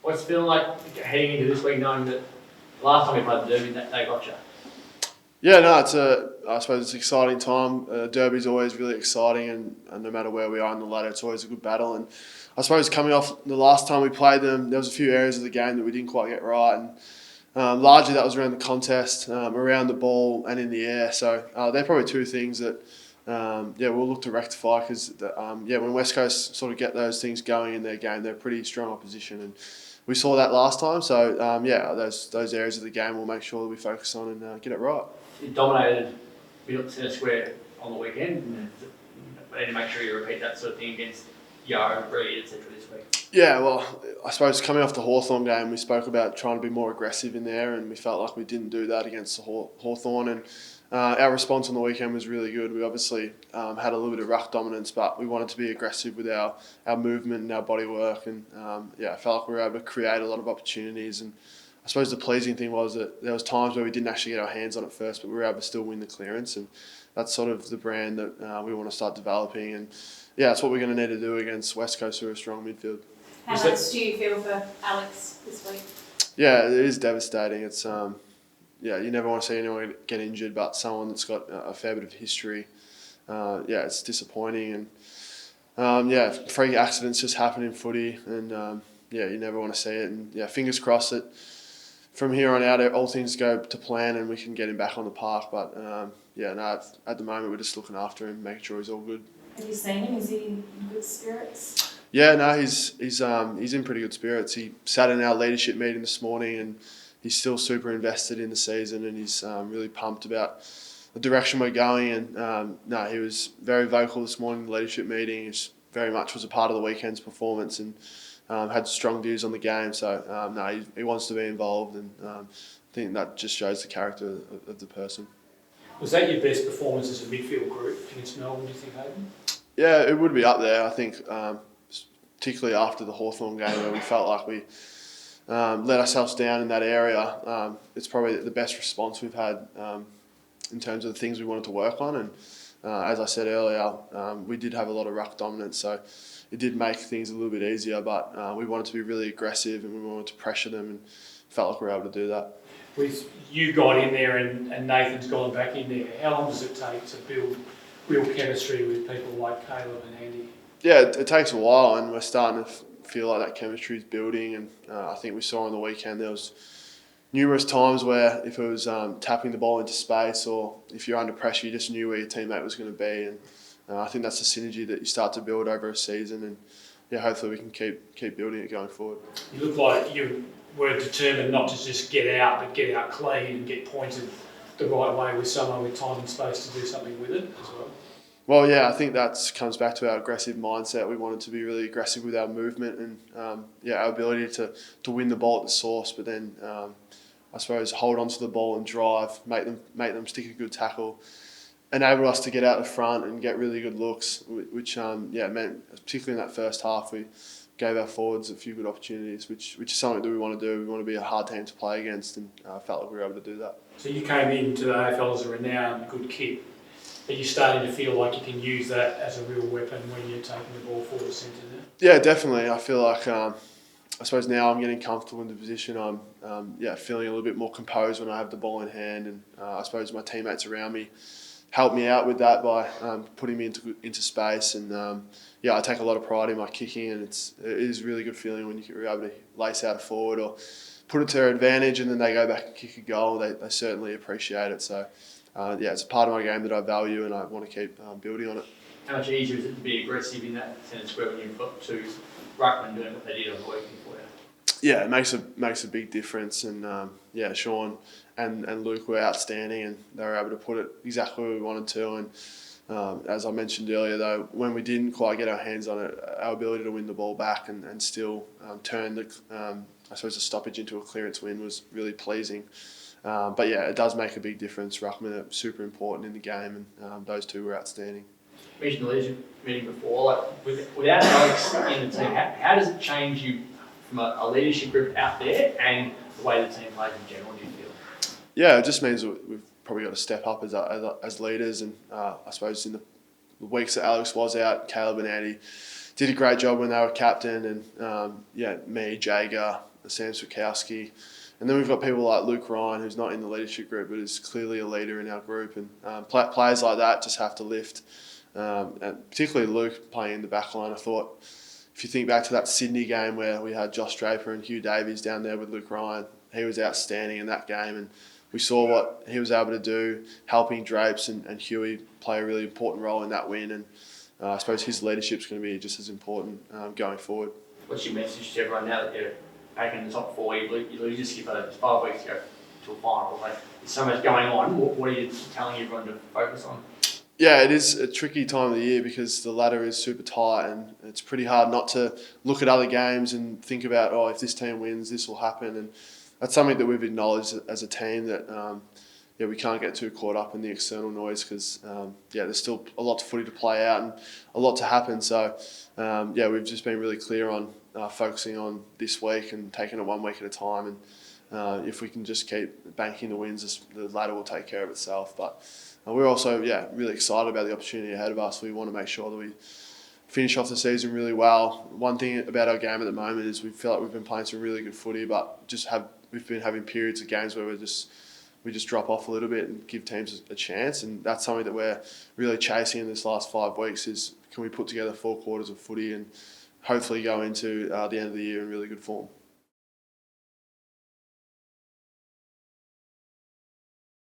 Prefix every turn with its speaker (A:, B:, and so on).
A: What's it feeling like heading into this week, knowing that last time we played the Derby, they got you?
B: Yeah, no, I suppose it's an exciting time. Derby's always really exciting, and no matter where we are in the ladder, it's always a good battle. And I suppose coming off the last time we played them, there was a few areas of the game that we didn't quite get right, and largely that was around the contest, around the ball and in the air. So they're probably two things that we'll look to rectify because when West Coast sort of get those things going in their game, they're pretty strong opposition, and we saw that last time. So those areas of the game we'll make sure that we focus on and get it right.
A: You dominated centre square on the weekend, and we need to make sure you repeat that sort of thing against Yo, Reed, etc. this week.
B: Yeah, well, I suppose coming off the Hawthorn game, we spoke about trying to be more aggressive in there, and we felt like we didn't do that against the Hawthorn. And our response on the weekend was really good. We obviously had a little bit of ruck dominance, but we wanted to be aggressive with our movement and our body work. And I felt like we were able to create a lot of opportunities. And I suppose the pleasing thing was that there was times where we didn't actually get our hands on it first, but we were able to still win the clearance. And that's sort of the brand that we want to start developing. And that's what we're going to need to do against West Coast, who are a strong midfield.
C: How much do you feel for Alex this week?
B: Yeah, it is devastating. It's you never want to see anyone get injured, but someone that's got a fair bit of history, it's disappointing. And freak accidents just happen in footy, and you never want to see it. And fingers crossed that from here on out, all things go to plan and we can get him back on the park. But at the moment we're just looking after him, making sure he's all good.
C: Have you seen him? Is he in good spirits?
B: Yeah, no, he's in pretty good spirits. He sat in our leadership meeting this morning, and he's still super invested in the season, and he's really pumped about the direction we're going. And he was very vocal this morning in the leadership meeting. He very much was a part of the weekend's performance and had strong views on the game. So he wants to be involved, and I think that just shows the character of the person.
A: Was that your best performance as a midfield group against Melbourne, do you think, Hayden?
B: Yeah, it would be up there. I think, particularly after the Hawthorn game where we felt like we let ourselves down in that area. It's probably the best response we've had in terms of the things we wanted to work on. And as I said earlier, we did have a lot of ruck dominance, so it did make things a little bit easier. But we wanted to be really aggressive and we wanted to pressure them, and felt like we were able to do that.
A: With you got in there and Nathan's gone back in there, how long does it take to build real chemistry with people like Caleb and Andy?
B: Yeah, it takes a while, and we're starting to feel like that chemistry is building. And I think we saw on the weekend there was numerous times where if it was tapping the ball into space, or if you're under pressure, you just knew where your teammate was going to be. And I think that's the synergy that you start to build over a season, and hopefully we can keep building it going forward.
A: You look like you were determined not to just get out, but get out clean and get pointed the right way with someone with time and space to do something with it as well.
B: Well, yeah, I think that comes back to our aggressive mindset. We wanted to be really aggressive with our movement and our ability to win the ball at the source, but then I suppose hold on to the ball and drive, make them stick a good tackle, enable us to get out the front and get really good looks, which meant, particularly in that first half, we gave our forwards a few good opportunities, which is something that we want to do. We want to be a hard team to play against, and felt like we were able to do that. So
A: you came into the AFL as a renowned good kick. Are you starting to feel like you can use that as a real weapon when you're taking the ball forward to centre now?
B: Yeah, definitely. I feel like I suppose now I'm getting comfortable in the position. I'm feeling a little bit more composed when I have the ball in hand, and I suppose my teammates around me help me out with that by putting me into space. And I take a lot of pride in my kicking, and it is a really good feeling when you're able to lace out a forward or put it to their advantage, and then they go back and kick a goal. They certainly appreciate it. So. It's a part of my game that I value, and I want to keep building on it. How much easier is it to be aggressive in that centre square when you've got two ruckmen doing what they did on the weekend for you? Yeah, it makes a big difference, and Sean and Luke were outstanding, and they were able to put it exactly where we wanted to. And as I mentioned earlier, though, when we didn't quite get our hands on it, our ability to win the ball back and still turn the stoppage into a clearance win was really pleasing. It does make a big difference. Ruckman are super important in the game, and those two were outstanding. You mentioned the leadership meeting before. Without Alex in the team, how does it change you from a leadership group out there and the way the team plays in general, do you feel? Yeah, it just means that we've probably got to step up as leaders, and I suppose in the weeks that Alex was out, Caleb and Andy did a great job when they were captain, and me, Jager, Sam Switkowski. And then we've got people like Luke Ryan, who's not in the leadership group, but is clearly a leader in our group. And players like that just have to lift. And particularly Luke playing in the back line. I thought, if you think back to that Sydney game where we had Josh Draper and Hugh Davies down there with Luke Ryan, he was outstanding in that game. And we saw what he was able to do, helping Drapes and Huey play a really important role in that win. And I suppose his leadership's going to be just as important going forward.
D: What's your message to everyone now that you're back in the top four? You lose your skipper, it's 5 weeks to go to a final. Like, there's so much going on. What are you telling everyone to focus on?
B: Yeah, it is a tricky time of the year because the ladder is super tight, and it's pretty hard not to look at other games and think about, if this team wins, this will happen. And that's something that we've acknowledged as a team, that we can't get too caught up in the external noise because there's still a lot of footy to play out and a lot to happen. So we've just been really clear on focusing on this week and taking it 1 week at a time. And if we can just keep banking the wins, the ladder will take care of itself. But we're also really excited about the opportunity ahead of us. We want to make sure that we finish off the season really well. One thing about our game at the moment is we feel like we've been playing some really good footy, but we've been having periods of games where we just drop off a little bit and give teams a chance. And that's something that we're really chasing in this last 5 weeks is, can we put together 4 quarters of footy and hopefully go into the end of the year in really good form.